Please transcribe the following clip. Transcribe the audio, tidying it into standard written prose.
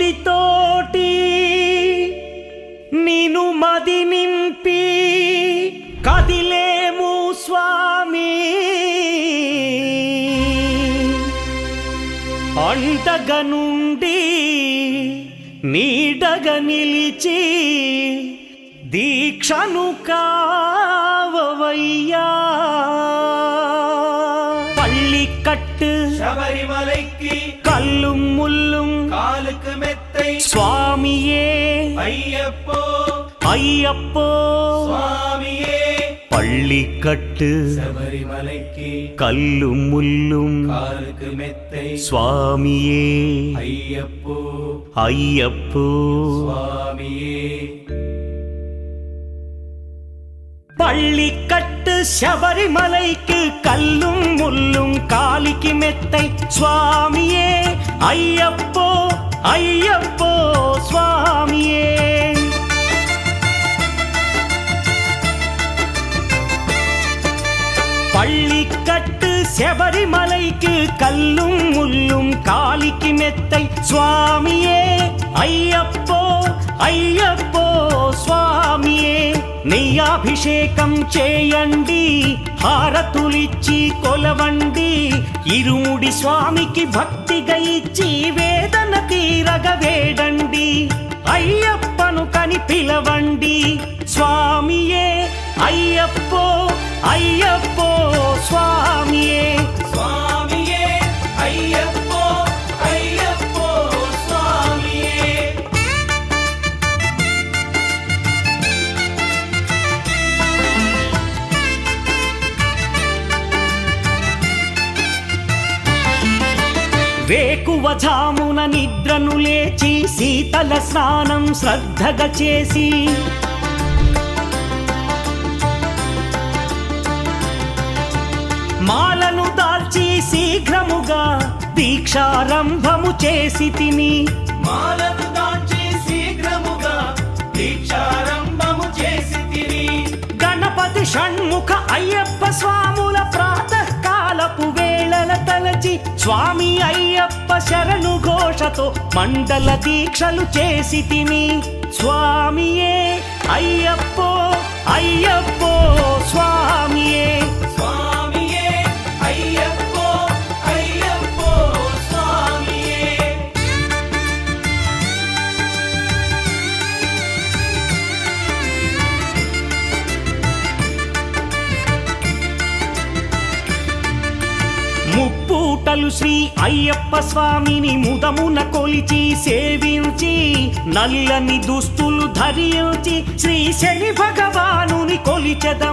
శివుడితోటి నిను మది నింపి కదిలేము స్వామి అండగా నుండి నీడగా నిలిచి దీక్షను కావవయ్యా பள்ளிக்கட்டு சபரிமலைக்கு கல்லும் முள்ளும் காலுக்கு மெத்தை சுவாமியே ஐயப்போ ஐயப்போ சுவாமியே பள்ளிக்கட்டு சபரிமலைக்கு கல்லும் முள்ளும் காலுக்கு மெத்தை சுவாமியே ஐயப்போ ஐயப்போ சுவாமியே பள்ளிக்கட்டு சபரிமலைக்கு கல்லும் முள்ளும் காலிக்கு மெத்தை சுவாமியே ஐயப்போ ஐயப்போ சுவாமியே பள்ளிக்கட்டு சபரிமலைக்கு கல்லும் முள்ளும் காலிக்கு மெத்தை சுவாமியே ஐயப்போ ஐயப்போ சுவாమియే నెయ్యాభిషేకం చేయండి హారతులిచ్చి కొలవండి ఇరుముడి స్వామికి భక్తిగా ఇచ్చి వేదన తీరగ వేడండి అయ్యప్పను కని పిలవండి స్వామియే అయ్యప్పో అయ్యప్పో స్వామియే స్వామియే అయ్యప్పో అయ్యప్పో స్వామియే వేకువజామున నిద్రను లేచి శీతల స్నానం శ్రద్ధగా చేసి మాలను దాల్చి శీఘ్రముగా దీక్షారంభము చేసి తిని మాలను దాల్చి శీఘ్రముగా దీక్షారంభము చేసి తిని గణపతి షణ్ముఖ అయ్యప్ప స్వాముల ప్రాతకాలపు వేళల తలచి స్వామి అయ్యప్ప శరణు ఘోషతో మండల దీక్షలు చేసి తిని స్వామియే అయ్యప్పో అయ్యప్పో స్వామియే స్వామియే అయ్యప్పో అయ్యప్పో స్వామియే ముప్పూటలు శ్రీ అయ్యప్ప స్వామిని ముదమున కొలిచి సేవించి నల్లని దుస్తులు ధరించి శ్రీ శని భగవానుని కొలిచెద